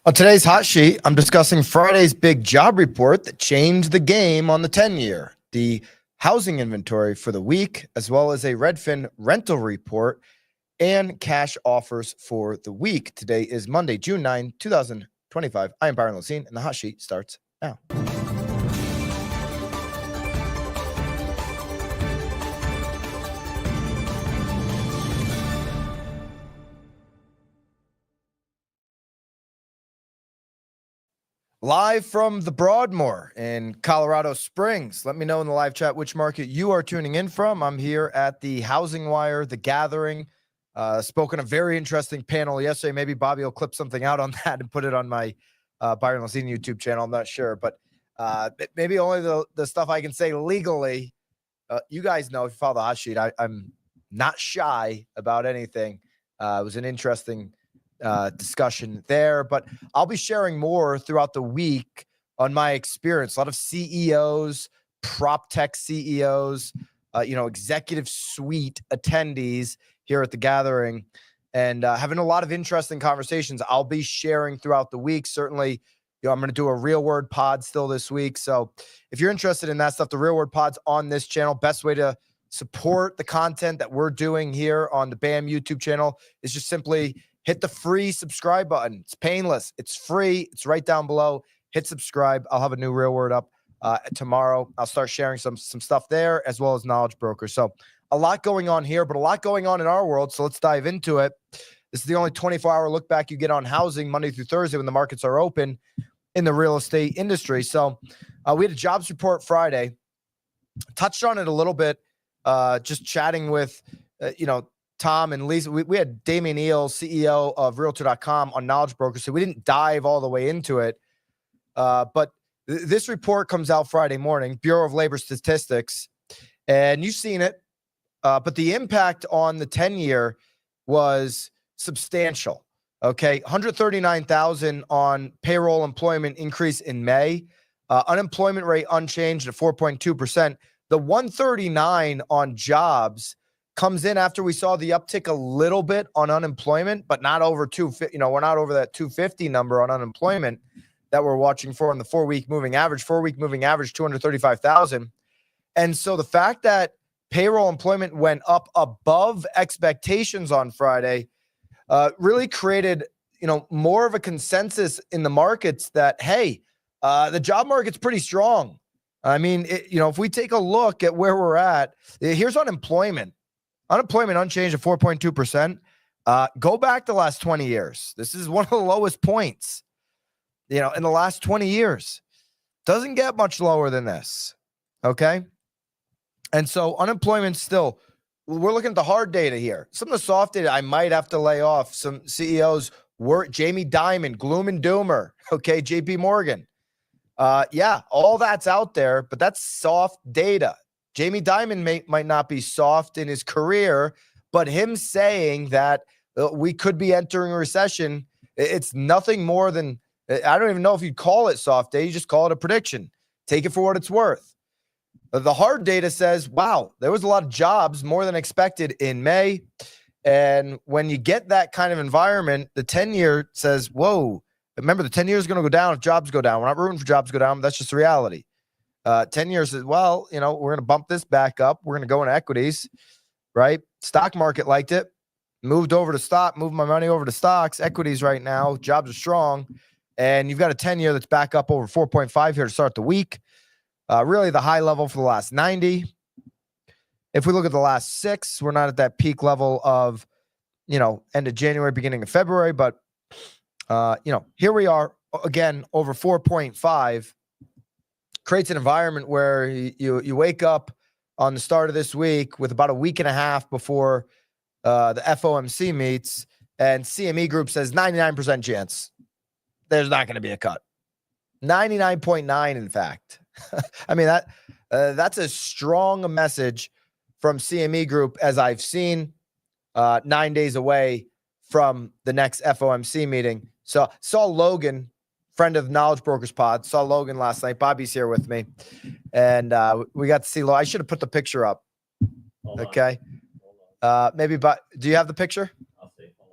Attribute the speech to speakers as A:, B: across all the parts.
A: On today's hot sheet, I'm discussing Friday's big job report that changed the game on the 10-year, the housing inventory for the week, as well as a Redfin rental report and cash offers for the week. Today is Monday, June 9, 2025. I am Byron Lazine, and the hot sheet starts now. Live from the Broadmoor in Colorado Springs. Let me know in the live chat which market you are tuning in from. I'm here at the Housing Wire, The Gathering. Spoke on a very interesting panel yesterday. Maybe Bobby will clip something out on that and put it on my Byron Lazine YouTube channel. I'm not sure, but maybe only the stuff I can say legally. You guys know, if you follow the hot sheet, I'm not shy about anything. It was an interesting discussion there, but I'll be sharing more throughout the week on my experience. A lot of CEOs, prop tech CEOs, executive suite attendees here at the Gathering, and having a lot of interesting conversations I'll be sharing throughout the week. Certainly, I'm going to do a real word pod still this week. So if you're interested in that stuff, the real word pod's on this channel. Best way to support the content that we're doing here on the BAM YouTube channel is just simply hit the free subscribe button. It's painless. It's free. It's right down below. Hit subscribe. I'll have a new real word up tomorrow. I'll start sharing some stuff there as well as Knowledge Broker. So a lot going on here, but a lot going on in our world. So let's dive into it. This is the only 24-hour look back you get on housing Monday through Thursday when the markets are open in the real estate industry. So we had a jobs report Friday. Touched on it a little bit, just chatting with, Tom and Lisa. We had Damian Eel, CEO of Realtor.com, on Knowledge Broker, so we didn't dive all the way into it. But this report comes out Friday morning, Bureau of Labor Statistics, and you've seen it. But the impact on the 10-year was substantial. Okay, 139,000 on payroll employment increase in May. Unemployment rate unchanged at 4.2%. The 139 on jobs comes in after we saw the uptick a little bit on unemployment, but not over 250. We're not over that 250 number on unemployment that we're watching for on the 4-week moving average. 4-week moving average, 235,000. And so the fact that payroll employment went up above expectations on Friday really created, more of a consensus in the markets that, hey, the job market's pretty strong. I mean, if we take a look at where we're at, here's unemployment. Unemployment unchanged at 4.2%. Go back the last 20 years. This is one of the lowest points, in the last 20 years. Doesn't get much lower than this. Okay. And so unemployment still, we're looking at the hard data here. Some of the soft data I might have to lay off. Some CEOs were Jamie Dimon, gloom and doomer. Okay. JP Morgan. All that's out there, but that's soft data. Jamie Dimon might not be soft in his career, but him saying that we could be entering a recession, it's nothing more than, I don't even know if you'd call it soft data. You just call it a prediction. Take it for what it's worth. The hard data says, wow, there was a lot of jobs, more than expected in May. And when you get that kind of environment, the 10-year says, whoa, remember the 10 years is going to go down if jobs go down. We're not rooting for jobs to go down. But that's just the reality. 10 years says, well, we're going to bump this back up. We're going to go into equities, right? Stock market liked it. Moved over to stock, moved my money over to stocks. Equities right now, jobs are strong. And you've got a 10-year that's back up over 4.5 here to start the week. Really the high level for the last 90. If we look at the last 6, we're not at that peak level of, end of January, beginning of February. But, here we are again over 4.5. Creates an environment where you wake up on the start of this week with about a week and a half before the FOMC meets, and CME Group says 99% chance there's not going to be a cut. 99.9, in fact. I mean, that's as strong a message from CME Group as I've seen 9 days away from the next FOMC meeting. So saw Logan, friend of Knowledge Brokers Pod, saw Logan last night. Bobby's here with me. And we got to see Logan. I should have put the picture up. Hold okay. Maybe, but do you have the picture? I'll see. Hold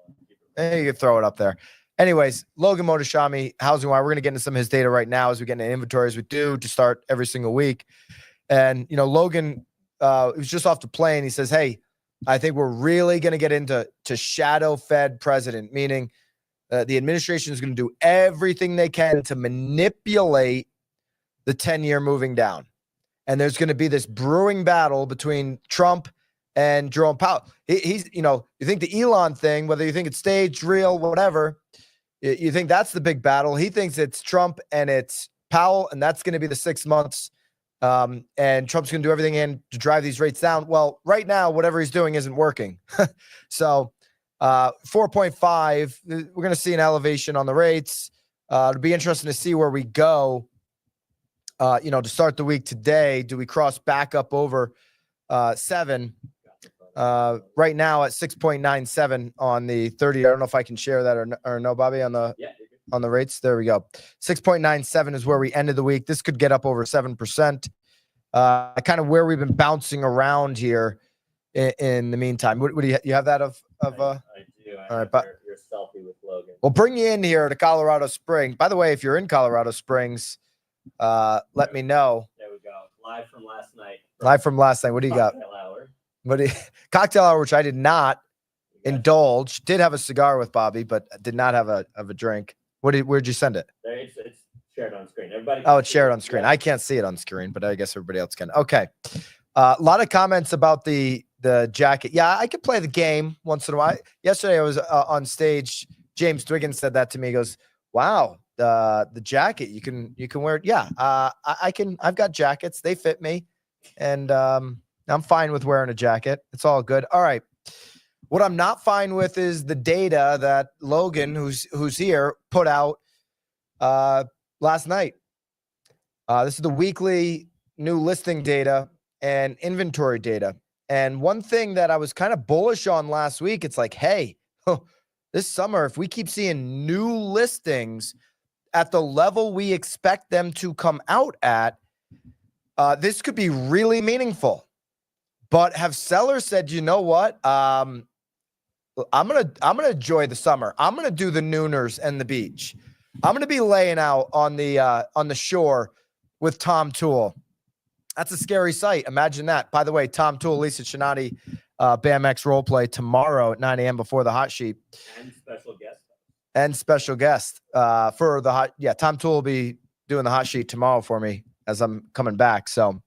A: on. You can throw it up there. Anyways, Logan Motoshami, Housing Wire. We're going to get into some of his data right now as we get into inventory, as we do to start every single week. And, Logan was just off the plane. He says, hey, I think we're really going to get into shadow Fed president, meaning the administration is going to do everything they can to manipulate the 10-year moving down. And there's going to be this brewing battle between Trump and Jerome Powell. He's, you think the Elon thing, whether you think it's staged, real, whatever, you think that's the big battle. He thinks it's Trump and it's Powell, and that's going to be the 6 months. And Trump's going to do everything in to drive these rates down. Well, right now, whatever he's doing isn't working. So 4.5, we're going to see an elevation on the rates. It'll be interesting to see where we go. To start the week today, do we cross back up over 7? Right now at 6.97 on the 30. I don't know if I can share that or no, Bobby, on the rates. There we go. 6.97 is where we ended the week. This could get up over 7%. Kind of where we've been bouncing around here in the meantime. What do you have that of? I do. All right, but your selfie with Logan. We'll bring you in here to Colorado Springs. By the way, if you're in Colorado Springs, let me know. There we go. Live from last night. What do you got? Cocktail hour, which I did not indulge. Did have a cigar with Bobby, but did not have a drink. Where'd you send it? It's shared on screen. It's shared on screen. Yeah. I can't see it on screen, but I guess everybody else can. Okay. A lot of comments about the jacket. Yeah, I could play the game once in a while. Yesterday I was on stage. James Dwiggins said that to me. He goes, "Wow, the jacket you can wear it." Yeah, I can. I've got jackets. They fit me, and I'm fine with wearing a jacket. It's all good. All right. What I'm not fine with is the data that Logan, who's here, put out last night. This is the weekly new listing data and inventory data. And one thing that I was kind of bullish on last week, it's like, hey, this summer, if we keep seeing new listings at the level we expect them to come out at, this could be really meaningful. But have sellers said, you know what? I'm gonna enjoy the summer. I'm gonna do the nooners and the beach. I'm gonna be laying out on the shore with Tom Toole. That's a scary sight. Imagine that. By the way, Tom Toole, Lisa Chinati, BAMX role play tomorrow at 9 a.m. before the hot sheet. And special guest for the hot. Yeah, Tom Toole will be doing the hot sheet tomorrow for me as I'm coming back. So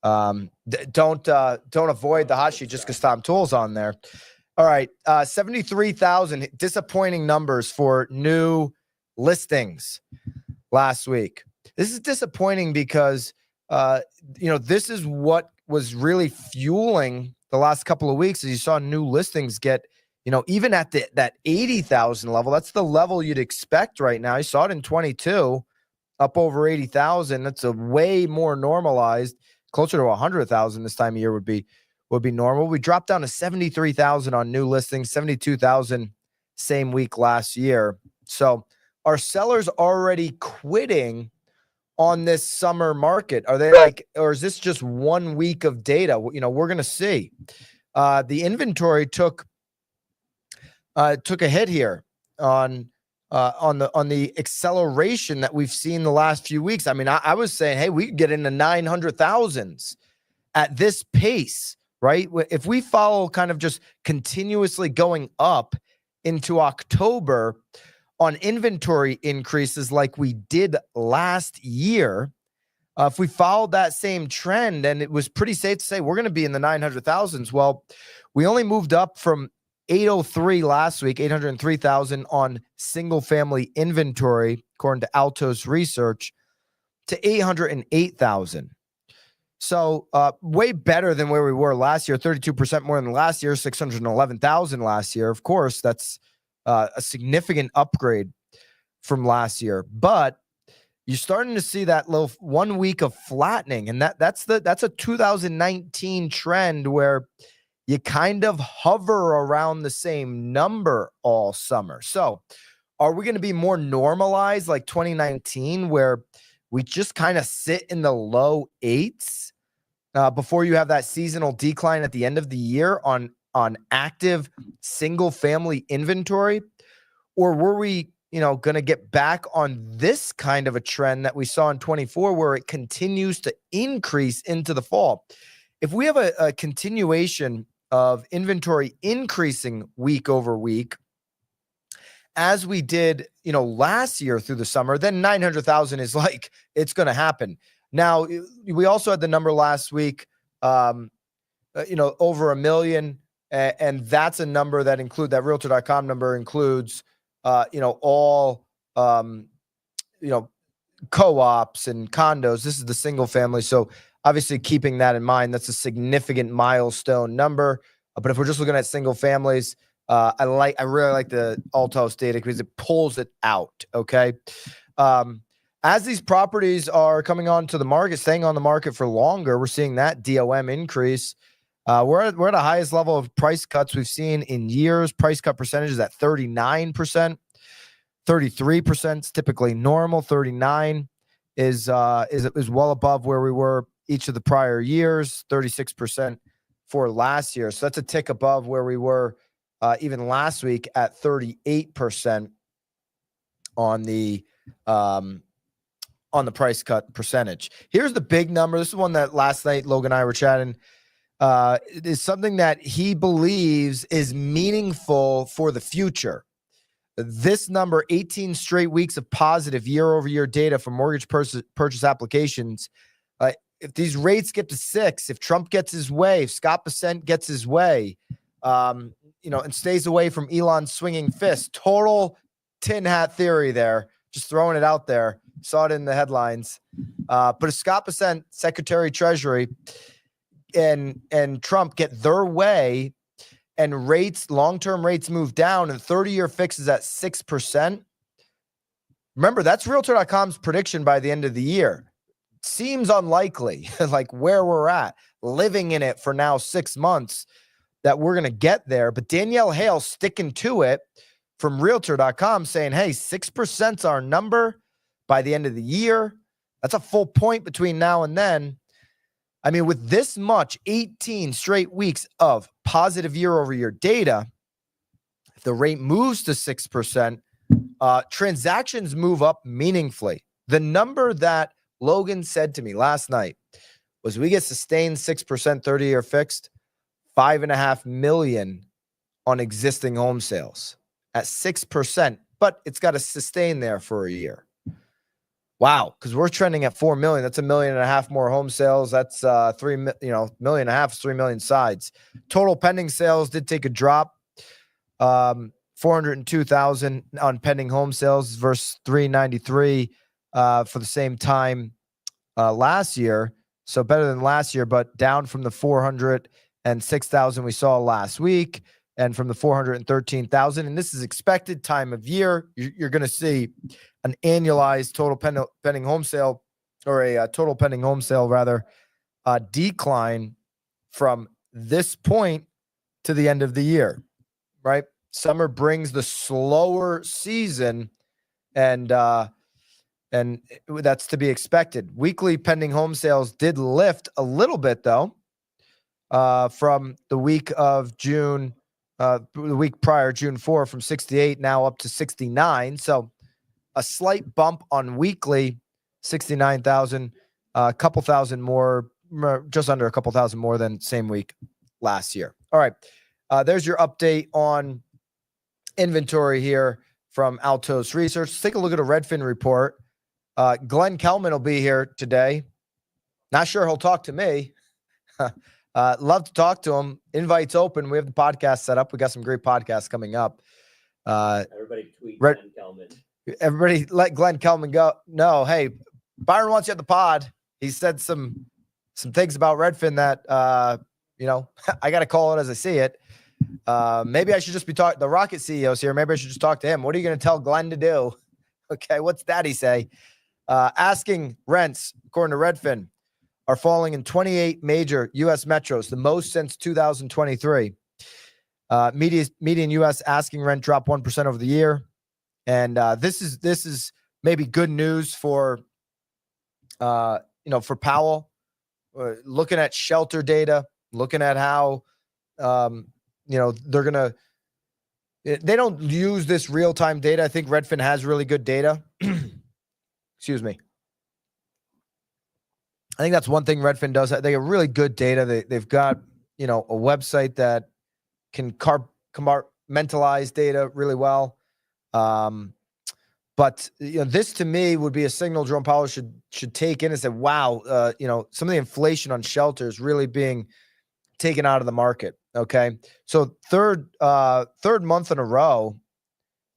A: don't avoid the hot sheet just because Tom Toole's on there. All right, 73,000 disappointing numbers for new listings last week. This is disappointing because this is what was really fueling the last couple of weeks as you saw new listings get, even at that 80,000 level. That's the level you'd expect right now. You saw it in 22, up over 80,000. That's a way more normalized. Closer to 100,000 this time of year would be normal. We dropped down to 73,000 on new listings, 72,000 same week last year. So are sellers already quitting on this summer market? Are they or is this just 1 week of data? We're going to see. The inventory took a hit here on the acceleration that we've seen the last few weeks. I mean, I was saying, hey, we could get into 900,000s at this pace, right? If we follow kind of just continuously going up into October on inventory increases like we did last year, if we followed that same trend, and it was pretty safe to say we're going to be in the 900,000s. Well, we only moved up from 803 last week, 803,000 on single family inventory, according to Altos research, to 808,000. So way better than where we were last year, 32% more than last year, 611,000 last year. Of course, that's a significant upgrade from last year. But you're starting to see that little 1 week of flattening, and that's a 2019 trend where you kind of hover around the same number all summer. So are we going to be more normalized like 2019 where we just kind of sit in the low 8s before you have that seasonal decline at the end of the year on active single family inventory? Or were we going to get back on this kind of a trend that we saw in 24, where it continues to increase into the fall. If we have a continuation of inventory increasing week over week, as we did, last year through the summer, then 900,000 is like, it's going to happen. Now, we also had the number last week, over 1 million. And that's a number that that Realtor.com number includes, all, co-ops and condos. This is the single family. So obviously keeping that in mind, that's a significant milestone number. But if we're just looking at single families, I really like the Altos data because it pulls it out. Okay. As these properties are coming onto the market, staying on the market for longer, we're seeing that DOM increase. We're at the highest level of price cuts we've seen in years. Price cut percentage is at 39%. 33% is typically normal. 39 is well above where we were each of the prior years. 36% for last year. So that's a tick above where we were even last week at 38% on the price cut percentage. Here's the big number. This is one that last night Logan and I were chatting. It is something that he believes is meaningful for the future. This number, 18 straight weeks of positive year-over-year data for mortgage purchase applications. If these rates get to 6, if Trump gets his way, if Scott Bessent gets his way, and stays away from Elon's swinging fist, total tin hat theory there, just throwing it out there. Saw it in the headlines. But if Scott Bessent, Secretary of Treasury, and Trump get their way, and long-term rates move down, and 30-year fix is at 6%. Remember, that's Realtor.com's prediction by the end of the year. Seems unlikely, like where we're at, living in it for now 6 months, that we're going to get there. But Danielle Hale sticking to it from Realtor.com, saying, hey, 6%'s our number by the end of the year. That's a full point between now and then. I mean, with this much, 18 straight weeks of positive year-over-year data, if the rate moves to 6%, transactions move up meaningfully. The number that Logan said to me last night was, we get sustained 6% 30-year fixed, 5.5 million on existing home sales at 6%, but it's got to sustain there for a year. Wow, because we're trending at 4 million. That's 1.5 million more home sales. That's 3 million, 3 million sides. Total pending sales did take a drop. 402,000 on pending home sales versus 393 for the same time last year. So better than last year, but down from the 406,000 we saw last week, and from the 413,000. And this is expected time of year. You're going to see an annualized total pending home sale, or a total pending home sale rather, decline from this point to the end of the year, right? Summer brings the slower season, and that's to be expected. Weekly pending home sales did lift a little bit though, from the week of June, the week prior, June 4, from 68 now up to 69. So a slight bump on weekly, 69,000, a couple thousand more, just under a couple thousand more than same week last year. All right. There's your update on inventory here from Altos Research. Let's take a look at a Redfin report. Glenn Kelman will be here today. Not sure he'll talk to me. Love to talk to him. Invites open. We have the podcast set up. We got some great podcasts coming up.
B: Everybody tweet Glenn Kelman.
A: Everybody let Glenn Kelman go. No, hey, Byron wants you at the pod. He said some things about Redfin that, I got to call it as I see it. Maybe I should just be talking. The Rocket CEO's here. Maybe I should just talk to him. What are you going to tell Glenn to do? Okay, what's Daddy say? Asking rents, according to Redfin, are falling in 28 major U.S. metros, the most since 2023. Median U.S. asking rent dropped 1% over the year. And this is maybe good news for for Powell. Looking at shelter data, looking at how they're gonna They don't use this real-time data. I think Redfin has really good data. Excuse me. I think that's one thing Redfin does. They have really good data. They've got, a website that can compartmentalize data really well. But this to me would be a signal Jerome Powell should take in and say, wow, some of the inflation on shelters really being taken out of the market. Okay. So third month in a row,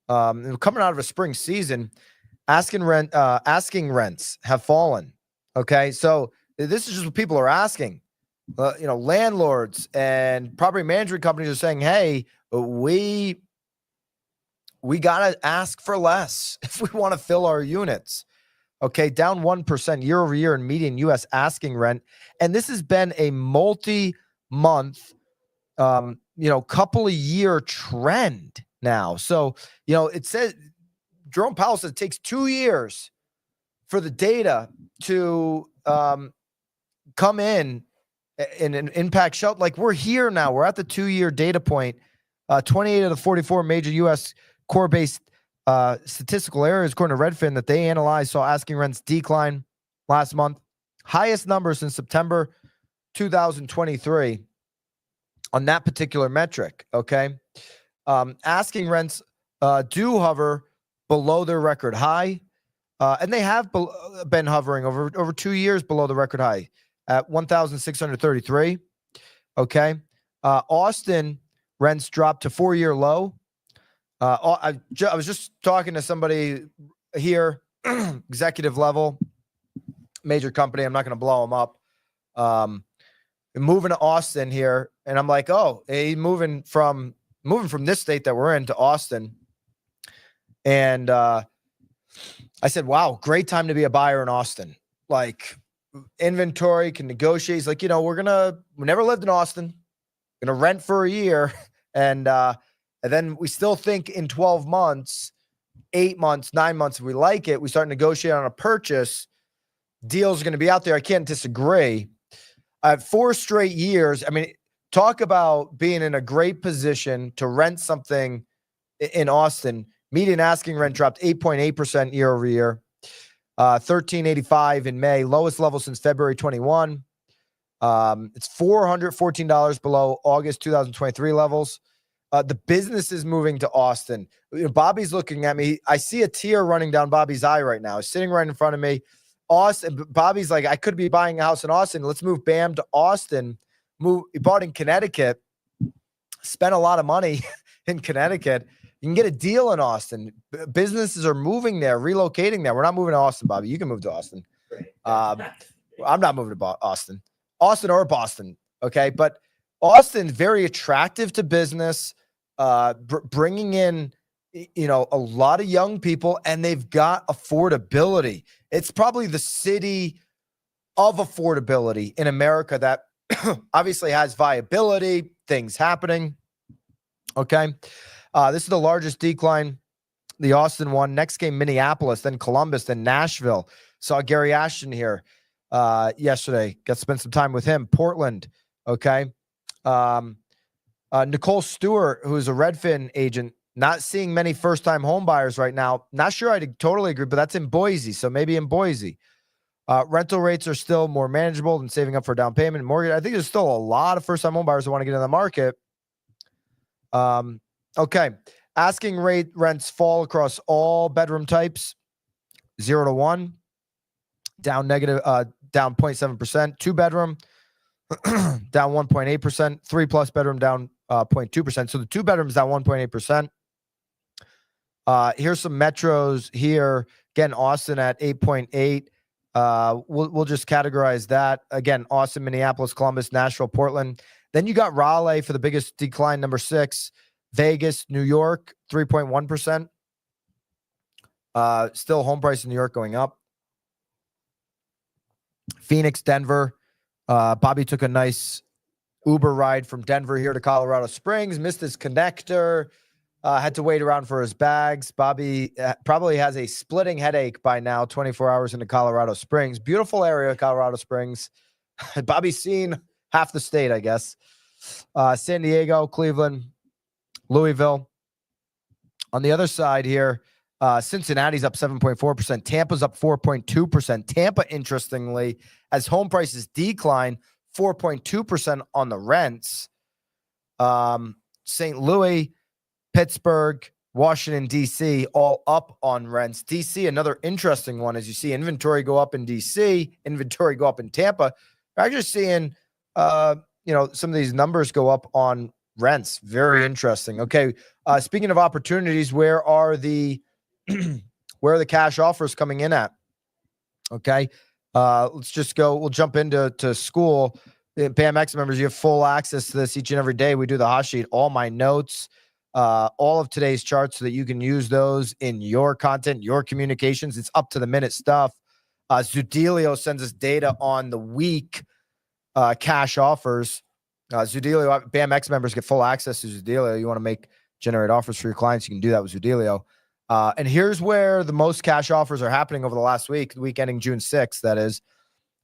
A: coming out of a spring season, asking rents have fallen. Okay. So this is just what people are asking. Landlords and property management companies are saying, hey, we got to ask for less if we want to fill our units. Okay, down 1% year over year in median U.S. asking rent. And this has been a multi-month, couple of year trend now. So, it says, Jerome Powell says it takes 2 years for the data to come in and impact shelter. Like, we're here now. We're at the 2-year data point. 28 of the 44 major U.S. core-based statistical areas, according to Redfin, that they analyzed, saw asking rents decline last month. Highest number since September 2023 on that particular metric. Okay. Asking rents do hover below their record high. And they have been hovering over 2 years below the record high at 1,633. Okay. Austin rents dropped to 4-year low. I was just talking to somebody here, executive level, major company. I'm not going to blow them up. Moving to Austin here, and I'm like, oh, he's moving from this state that we're in to Austin. And I said, wow, great time to be a buyer in Austin. Like, inventory, can negotiate. He's like, we never lived in Austin, gonna rent for a year, and then we still think in 12 months, 8 months, 9 months, if we like it, we start negotiating on a purchase. Deals are going to be out there. I can't disagree. 4 straight years. I mean, talk about being in a great position to rent something in Austin. Median asking rent dropped 8.8% year over year. $1,385 in May, lowest level since February 21. It's $414 below August 2023 levels. The business is moving to Austin. Bobby's looking at me. I see a tear running down Bobby's eye right now. He's sitting right in front of me. Austin. Bobby's like, I could be buying a house in Austin. Let's move Bam to Austin. He bought in Connecticut. Spent a lot of money in Connecticut. You can get a deal in Austin. Businesses are moving there, relocating there. We're not moving to Austin, Bobby. You can move to Austin. I'm not moving to Austin or Boston. Okay. But Austin's very attractive to business, bringing in, a lot of young people, and they've got affordability. It's probably the city of affordability in America that obviously has viability, things happening. Okay. This is the largest decline, the Austin one. Next came Minneapolis, then Columbus, then Nashville. Saw Gary Ashton here yesterday. Got to spend some time with him. Portland. Okay. Nicole Stewart, who's a Redfin agent, not seeing many first-time home buyers right now. Not sure I totally agree, but that's in Boise. So maybe in Boise. Rental rates are still more manageable than saving up for a down payment and mortgage. I think there's still a lot of first-time home buyers that want to get in the market. Okay. Asking rate rents fall across all bedroom types. 0 to 1. Down 0.7%. 2 bedroom down 1.8%. 3+ bedroom down 0.2%. So the 2 bedrooms down 1.8%. Here's some metros here. Again, Austin at 8.8. We'll just categorize that. Again, Austin, Minneapolis, Columbus, Nashville, Portland. Then you got Raleigh for the biggest decline, number 6. Vegas, New York, 3.1%. Still home price in New York going up. Phoenix, Denver. Bobby took a nice Uber ride from Denver here to Colorado Springs. Missed his connector. Had to wait around for his bags. Bobby probably has a splitting headache by now, 24 hours into Colorado Springs. Beautiful area, Colorado Springs. Bobby's seen half the state, I guess. San Diego, Cleveland, Louisville. On the other side here, Cincinnati's up 7.4%. Tampa's up 4.2%. Tampa, interestingly, as home prices decline, 4.2% on the rents. St. Louis, Pittsburgh, Washington, D.C., all up on rents. D.C., another interesting one, as you see inventory go up in D.C., inventory go up in Tampa. You're actually seeing, some of these numbers go up on rents. Very interesting. Okay, speaking of opportunities, where are the cash offers coming in at? Okay, let's just go. We'll jump into school. BAMX members, you have full access to this each and every day. We do the hot sheet, all my notes, all of today's charts, so that you can use those in your content, your communications. It's up to the minute stuff. Zudelio sends us data on the week cash offers. Zudelio, BAMX members get full access to Zudelio. You want to generate offers for your clients, you can do that with Zudelio. And here's where the most cash offers are happening over the last week, the week ending June 6th, that is.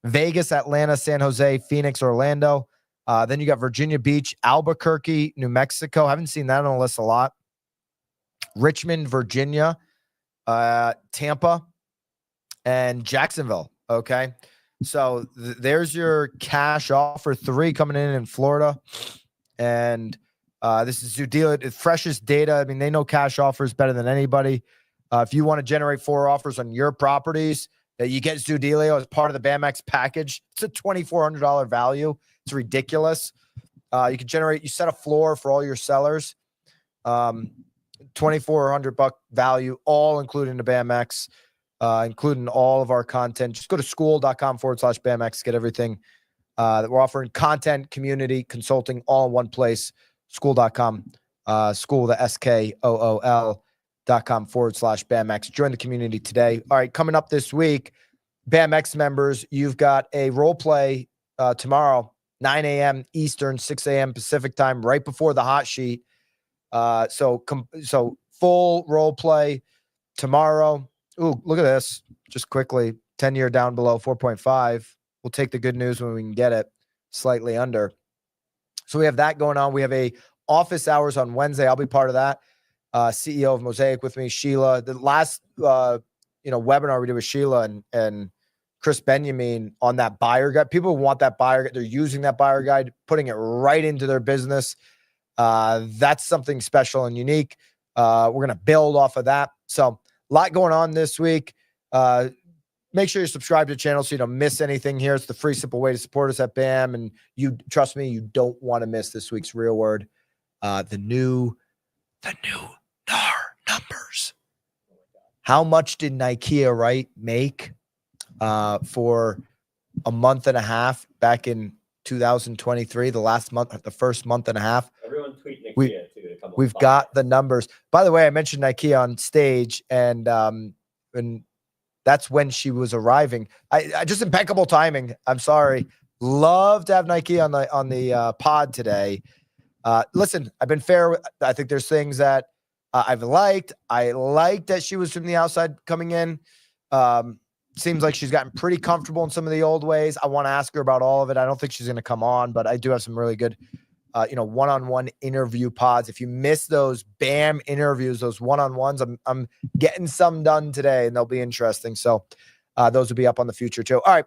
A: Vegas, Atlanta, San Jose, Phoenix, Orlando. Then you got Virginia Beach, Albuquerque, New Mexico. Haven't seen that on the list a lot. Richmond, Virginia, Tampa, and Jacksonville. Okay. So there's your cash offer 3 coming in Florida. And this is Zudelio, the freshest data. I mean, they know cash offers better than anybody. If you want to generate 4 offers on your properties, you get Zudelio as part of the BAMX package. It's a $2,400 value. It's ridiculous. You set a floor for all your sellers. $2,400 value, all including the BAMX, including all of our content. Just go to school.com/BAMX, get everything that we're offering. Content, community, consulting, all in one place. School.com, school, the SKOOL.com/BAMX. Join the community today. All right, coming up this week, BAMX members, you've got a role play tomorrow, 9 a.m. Eastern, 6 a.m. Pacific time, right before the hot sheet. So full role play tomorrow. Ooh, look at this. Just quickly, 10-year down below 4.5. We'll take the good news when we can get it, slightly under. So we have that going on. We have a office hours on Wednesday. I'll be part of that. CEO of Mosaic with me, Sheila. The last webinar we did with Sheila and Chris Benjamin on that buyer guide. People want that buyer guide. They're using that buyer guide, putting it right into their business. That's something special and unique. We're going to build off of that. So a lot going on this week. Make sure you subscribe to the channel so you don't miss anything here. It's the free, simple way to support us at BAM. And you trust me, you don't want to miss this week's real word. The new NAR numbers. How much did Nikea make for a month and a half back in 2023, the first month and a half?
B: Everyone tweet Nikea
A: we've got the numbers. By the way, I mentioned Nikea on stage, and that's when she was arriving. I just impeccable timing. I'm sorry. Love to have Nikea on the pod today. Listen, I've been fair. I think there's things that I've liked. I liked that she was from the outside coming in. Seems like she's gotten pretty comfortable in some of the old ways. I want to ask her about all of it. I don't think she's going to come on, but I do have some really good, one-on-one interview pods. If you miss those BAM interviews, those one-on-ones, I'm getting some done today, and they'll be interesting. So those will be up on the future too. All right,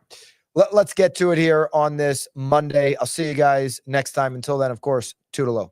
A: let's get to it here on this Monday. I'll see you guys next time. Until then, of course, toodaloo.